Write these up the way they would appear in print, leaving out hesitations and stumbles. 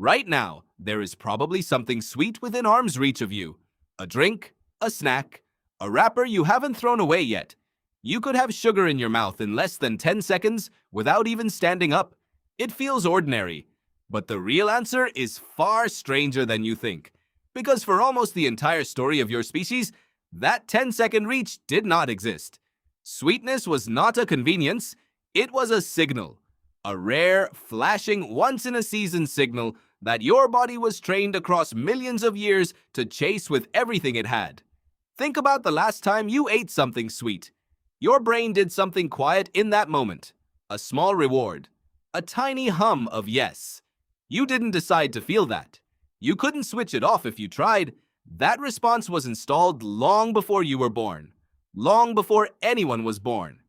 Right now, there is probably something sweet within arm's reach of you. A drink, a snack, a wrapper you haven't thrown away yet. You could have sugar in your mouth in less than 10 seconds without even standing up. It feels ordinary, but the real answer is far stranger than you think. Because for almost the entire story of your species, that 10-second reach did not exist. Sweetness was not a convenience, it was a signal. A rare, flashing, once-in-a-season signal that your body was trained across millions of years to chase with everything it had. Think about the last time you ate something sweet. Your brain did something quiet in that moment. A small reward. A tiny hum of yes. You didn't decide to feel that. You couldn't switch it off if you tried. That response was installed long before you were born. Long before anyone was born.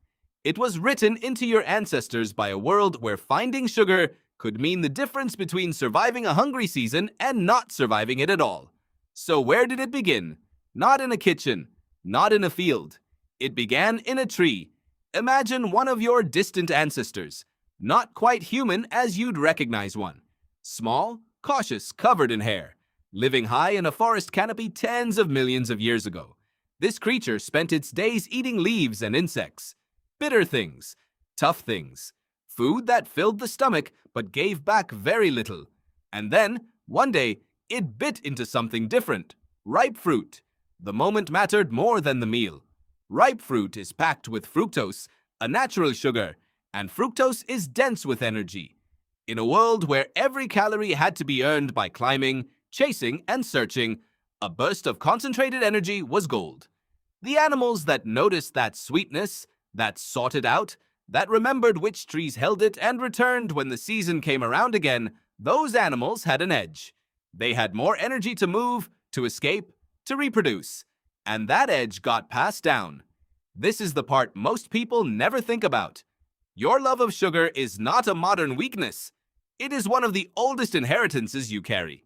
It was written into your ancestors by a world where finding sugar could mean the difference between surviving a hungry season and not surviving it at all. So where did it begin? Not in a kitchen, not in a field. It began in a tree. Imagine one of your distant ancestors, not quite human as you'd recognize one. Small, cautious, covered in hair, living high in a forest canopy tens of millions of years ago. This creature spent its days eating leaves and insects. Bitter things, tough things, food that filled the stomach but gave back very little. And then, one day, it bit into something different. Ripe fruit. The moment mattered more than the meal. Ripe fruit is packed with fructose, a natural sugar, and fructose is dense with energy. In a world where every calorie had to be earned by climbing, chasing, and searching, a burst of concentrated energy was gold. The animals that noticed that sweetness, that sought it out, that remembered which trees held it and returned when the season came around again, those animals had an edge. They had more energy to move, to escape, to reproduce. And that edge got passed down. This is the part most people never think about. Your love of sugar is not a modern weakness. It is one of the oldest inheritances you carry.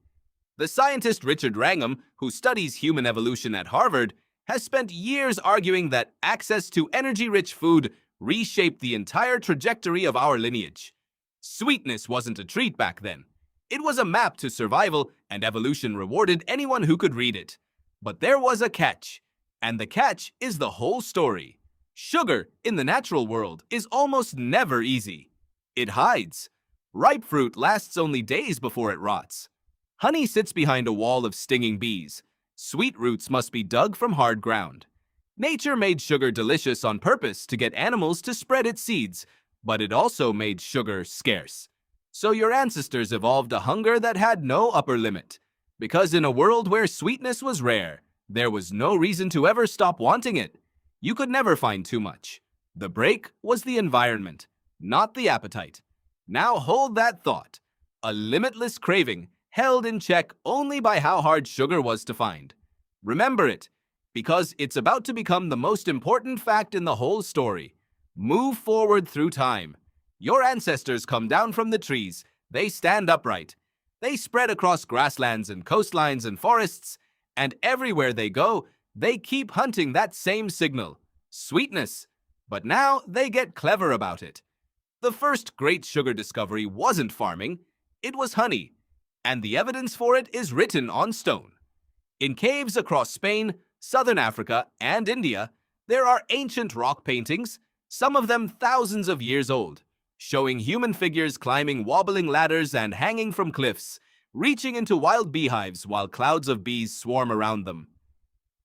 The scientist Richard Wrangham, who studies human evolution at Harvard, has spent years arguing that access to energy-rich food reshaped the entire trajectory of our lineage. Sweetness wasn't a treat back then. It was a map to survival, and evolution rewarded anyone who could read it. But there was a catch, and the catch is the whole story. Sugar in the natural world is almost never easy. It hides. Ripe fruit lasts only days before it rots. Honey sits behind a wall of stinging bees. Sweet roots must be dug from hard ground. Nature made sugar delicious on purpose to get animals to spread its seeds, but it also made sugar scarce. So your ancestors evolved a hunger that had no upper limit. Because in a world where sweetness was rare, there was no reason to ever stop wanting it. You could never find too much. The break was the environment, not the appetite. Now hold that thought. A limitless craving held in check only by how hard sugar was to find. Remember it, because it's about to become the most important fact in the whole story. Move forward through time. Your ancestors come down from the trees. They stand upright. They spread across grasslands and coastlines and forests, and everywhere they go, they keep hunting that same signal, sweetness. But now they get clever about it. The first great sugar discovery wasn't farming, it was honey, and the evidence for it is written on stone. In caves across Spain, southern Africa, and India, there are ancient rock paintings, some of them thousands of years old, showing human figures climbing wobbling ladders and hanging from cliffs, reaching into wild beehives while clouds of bees swarm around them.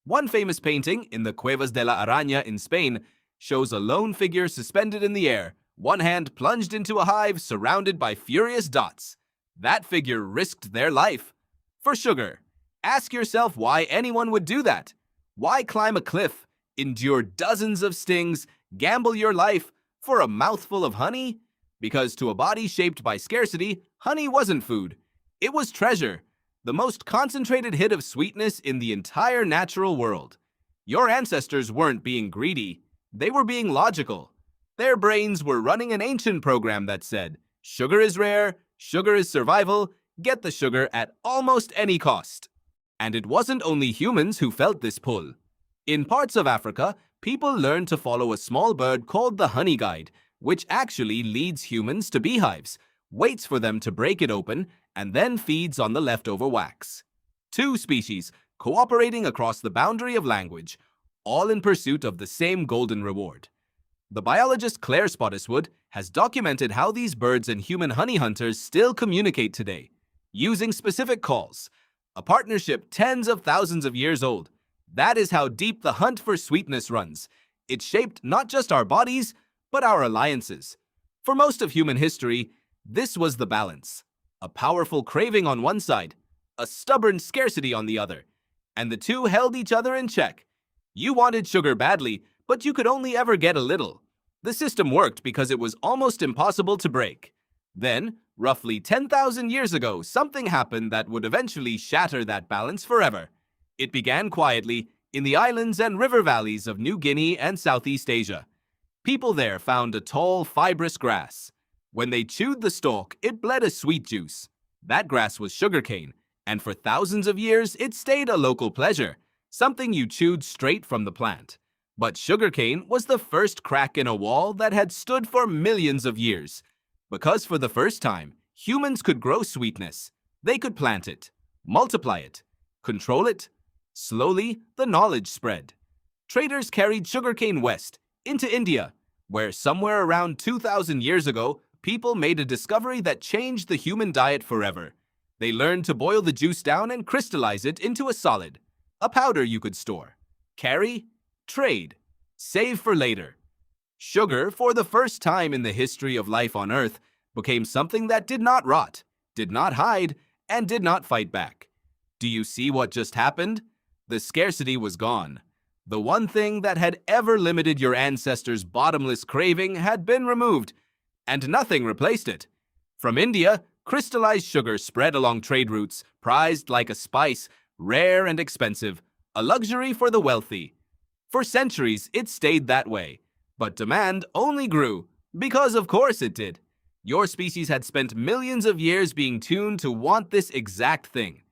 One famous painting in the Cuevas de la Araña in Spain shows a lone figure suspended in the air, one hand plunged into a hive surrounded by furious dots. That figure risked their life for sugar. Ask yourself why anyone would do that. Why climb a cliff, endure dozens of stings, gamble your life for a mouthful of honey? Because to a body shaped by scarcity, honey wasn't food. It was treasure, the most concentrated hit of sweetness in the entire natural world. Your ancestors weren't being greedy, they were being logical. Their brains were running an ancient program that said, sugar is rare, sugar is survival, get the sugar at almost any cost. And it wasn't only humans who felt this pull. In parts of Africa, people learned to follow a small bird called the honey guide, which actually leads humans to beehives, waits for them to break it open, and then feeds on the leftover wax. Two species cooperating across the boundary of language, all in pursuit of the same golden reward. The biologist Claire Spottiswoode has documented how these birds and human honey hunters still communicate today, using specific calls, a partnership tens of thousands of years old. That is how deep the hunt for sweetness runs. It shaped not just our bodies, but our alliances. For most of human history, this was the balance. A powerful craving on one side, a stubborn scarcity on the other, and the two held each other in check. You wanted sugar badly, but you could only ever get a little. The system worked because it was almost impossible to break. Then, roughly 10,000 years ago, something happened that would eventually shatter that balance forever. It began quietly in the islands and river valleys of New Guinea and Southeast Asia. People there found a tall, fibrous grass. When they chewed the stalk, it bled a sweet juice. That grass was sugarcane, and for thousands of years, it stayed a local pleasure, something you chewed straight from the plant. But sugarcane was the first crack in a wall that had stood for millions of years. Because for the first time, humans could grow sweetness. They could plant it, multiply it, control it. Slowly, the knowledge spread. Traders carried sugarcane west, into India, where somewhere around 2,000 years ago, people made a discovery that changed the human diet forever. They learned to boil the juice down and crystallize it into a solid, a powder you could store, carry, trade, save for later. Sugar, for the first time in the history of life on Earth, became something that did not rot, did not hide, and did not fight back. Do you see what just happened? The scarcity was gone. The one thing that had ever limited your ancestors' bottomless craving had been removed, and nothing replaced it. From India, crystallized sugar spread along trade routes, prized like a spice, rare and expensive, a luxury for the wealthy. For centuries, it stayed that way, but demand only grew, because of course it did. Your species had spent millions of years being tuned to want this exact thing.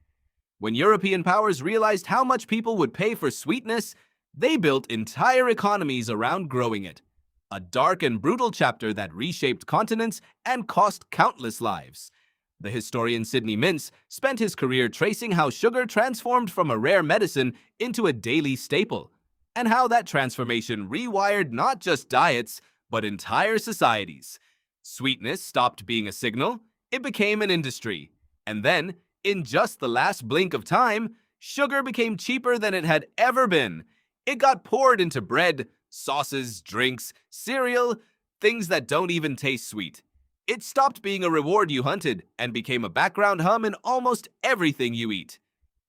When European powers realized how much people would pay for sweetness, they built entire economies around growing it. A dark and brutal chapter that reshaped continents and cost countless lives. The historian Sidney Mintz spent his career tracing how sugar transformed from a rare medicine into a daily staple, and how that transformation rewired not just diets, but entire societies. Sweetness stopped being a signal, it became an industry. And then, in just the last blink of time, sugar became cheaper than it had ever been. It got poured into bread, sauces, drinks, cereal, things that don't even taste sweet. It stopped being a reward you hunted and became a background hum in almost everything you eat.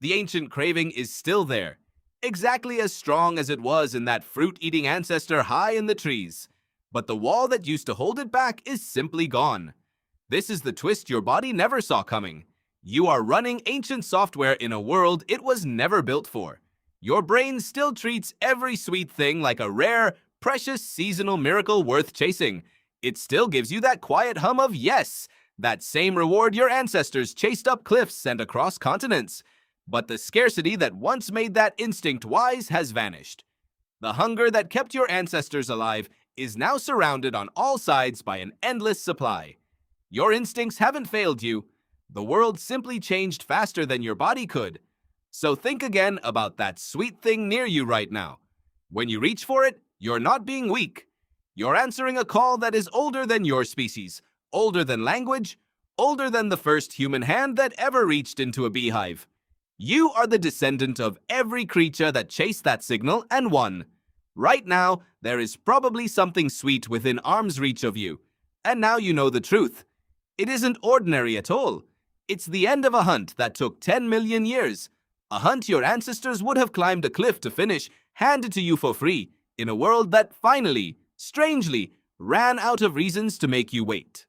The ancient craving is still there, exactly as strong as it was in that fruit-eating ancestor high in the trees. But the wall that used to hold it back is simply gone. This is the twist your body never saw coming. You are running ancient software in a world it was never built for. Your brain still treats every sweet thing like a rare, precious seasonal miracle worth chasing. It still gives you that quiet hum of yes, that same reward your ancestors chased up cliffs and across continents. But the scarcity that once made that instinct wise has vanished. The hunger that kept your ancestors alive is now surrounded on all sides by an endless supply. Your instincts haven't failed you. The world simply changed faster than your body could. So think again about that sweet thing near you right now. When you reach for it, you're not being weak. You're answering a call that is older than your species, older than language, older than the first human hand that ever reached into a beehive. You are the descendant of every creature that chased that signal and won. Right now, there is probably something sweet within arm's reach of you. And now you know the truth. It isn't ordinary at all. It's the end of a hunt that took 10 million years. A hunt your ancestors would have climbed a cliff to finish, handed to you for free, in a world that finally, strangely, ran out of reasons to make you wait.